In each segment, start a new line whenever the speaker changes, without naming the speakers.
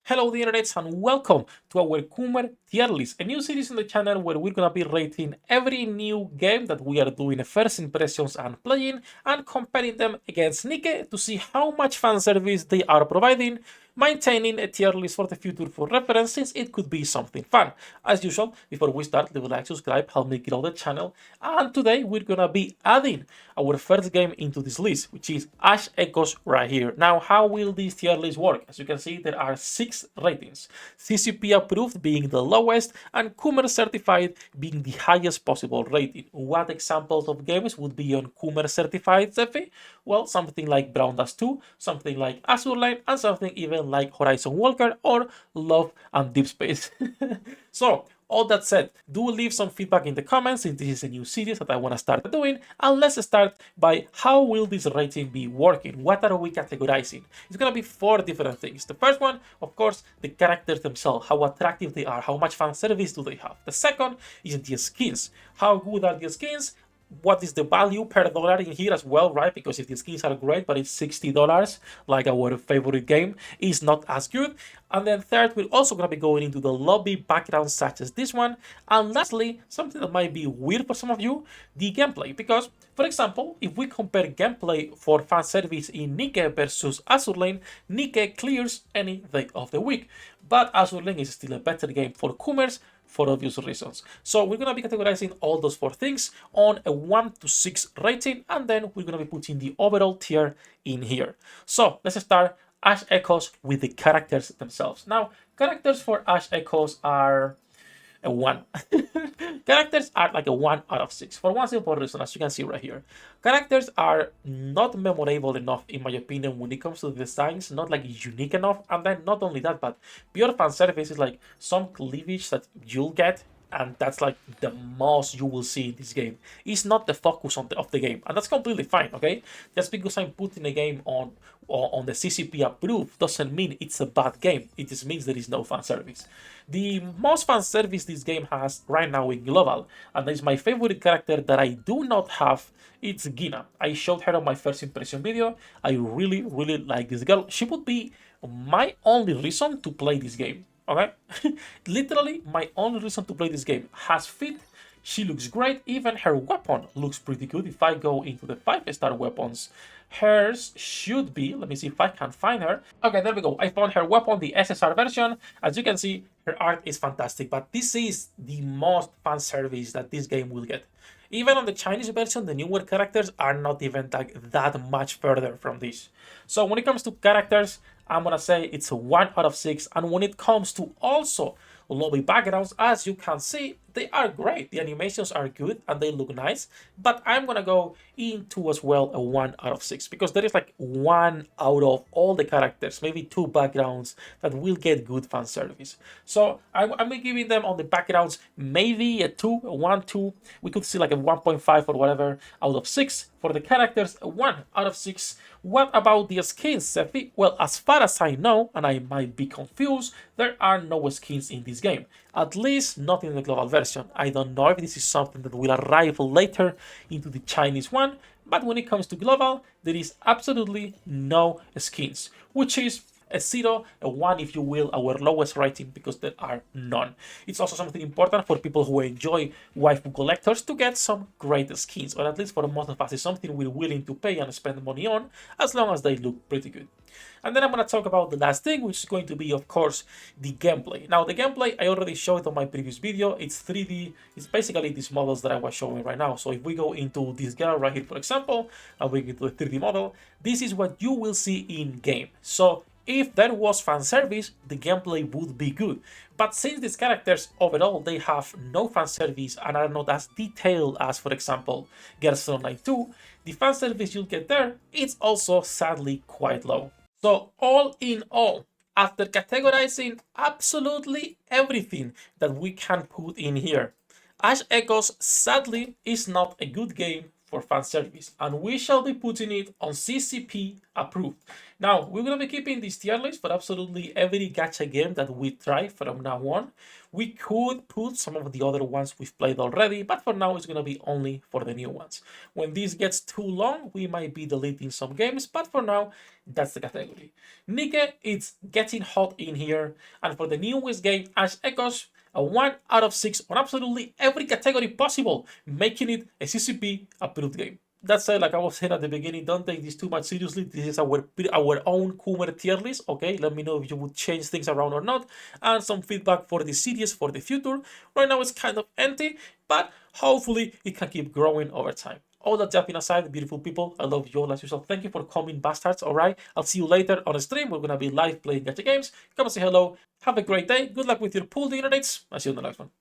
Hello the internets and welcome to our Kumar tier list, a new series on the channel where we're gonna be rating every new game that we are doing first impressions and playing and comparing them against Nike to see how much fan service they are providing, maintaining a tier list for the future for reference since it could be something fun. As usual, before we start, leave a like, subscribe, help me grow the channel, and today we're gonna be adding our first game into this list, which is Ash Echoes right here. Now, how will this tier list work? As you can see, there are 6 ratings. CCP approved being the lowest, and Coomer certified being the highest possible rating. What examples of games would be on Coomer certified, Sefhi? Well, something like Brown Dash 2, something like Azur Line, and something even like Horizon Walker or Love and Deep Space. So, all that said, do leave some feedback in the comments since this is a new series that I want to start doing, and let's start by how will this rating be working? What are we categorizing? It's going to be 4 different things. The first one, of course, the characters themselves, how attractive they are, how much fan service do they have. The second is the skins. How good are the skins? What is the value per dollar in here as well, right? Because if the skins are great, but it's $60, like our favorite game, is not as good. And then third, we're also going to be going into the lobby backgrounds such as this one. And lastly, something that might be weird for some of you, the gameplay. Because, for example, if we compare gameplay for fan service in Nike versus Azur Lane, Nike clears any day of the week. But Azur Lane is still a better game for Coomers, for obvious reasons. So we're going to be categorizing all those 4 things on a 1 to 6 rating, and then we're going to be putting the overall tier in here. So let's start Ash Echoes with the characters themselves. Now, characters for Ash Echoes are a 1. Characters are like a 1 out of 6 for one simple reason, as you can see right here. Characters are not memorable enough, in my opinion, when it comes to the designs, not like unique enough. And then not only that, but pure fan service is like some cleavage that you'll get, and that's like the most you will see in this game. It's not the focus of the game, and that's completely fine, okay? Just because I'm putting a game on the CCP approved doesn't mean it's a bad game. It just means there is no fan service. The most fan service this game has right now in global, and that is my favorite character that I do not have, it's Gina. I showed her on my first impression video. I really like this girl. She would be my only reason to play this game. Okay, literally my only reason to play this game. Has fit, she looks great, even her weapon looks pretty good. If I go into the 5-star weapons, hers should be, let me see if I can find her. Okay, there we go, I found her weapon, the SSR version. As you can see, her art is fantastic, but this is the most fan service that this game will get. Even on the Chinese version, the newer characters are not even that much further from this. So when it comes to characters, I'm gonna say it's a 1 out of 6. And when it comes to also lobby backgrounds, as you can see, they are great. The animations are good and they look nice. But I'm gonna go into as well a 1 out of 6 because there is like 1 out of all the characters, maybe 2 backgrounds that will get good fan service. So I'm giving them on the backgrounds maybe a 2, a 1, 2. We could see like a 1.5 or whatever out of 6. For the characters, a 1 out of 6. What about the skins, Sefhi? Well, as far as I know, and I might be confused, there are no skins in this game. At least not in the global version. I don't know if this is something that will arrive later into the Chinese one, but when it comes to global, there is absolutely no skins, which is a 0, a 1 if you will, our lowest rating because there are none. It's also something important for people who enjoy waifu collectors to get some great skins, or at least for most of us it's something we're willing to pay and spend money on as long as they look pretty good. And then I'm going to talk about the last thing, which is going to be, of course, the gameplay. Now, the gameplay, I already showed on my previous video. It's 3D. It's basically these models that I was showing right now. So if we go into this girl right here, for example, and we get to the 3D model, this is what you will see in-game. So if there was fan service, the gameplay would be good. But since these characters overall they have no fan service and are not as detailed as, for example, Girls Online 2, the fan service you'll get there is also sadly quite low. So all in all, after categorizing absolutely everything that we can put in here, Ash Echoes sadly is not a good game for fan service, and we shall be putting it on CCP approved. Now, we're going to be keeping this tier list for absolutely every gacha game that we try from now on. We could put some of the other ones we've played already, but for now it's going to be only for the new ones. When this gets too long, we might be deleting some games, but for now, that's the category. Nike, it's getting hot in here, and for the newest game, Ash Echoes, a 1 out of 6 on absolutely every category possible, making it a CCP approved game. That said, like I was saying at the beginning, don't take this too much seriously. This is our own Coomer tier list, okay? Let me know if you would change things around or not, and some feedback for the series for the future. Right now it's kind of empty, but hopefully it can keep growing over time. All that jumping aside, beautiful people, I love you all as usual. Thank you for coming, bastards, alright? I'll see you later on a stream. We're gonna be live playing gacha games. Come and say hello. Have a great day. Good luck with your pool internates. I'll see you in the next one.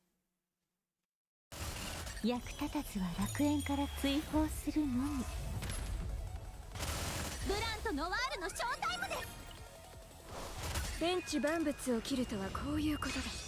役立たずは楽園から追放するのみ。ブランとノワールのショータイムです。天地万物を切るとはこういうことだ。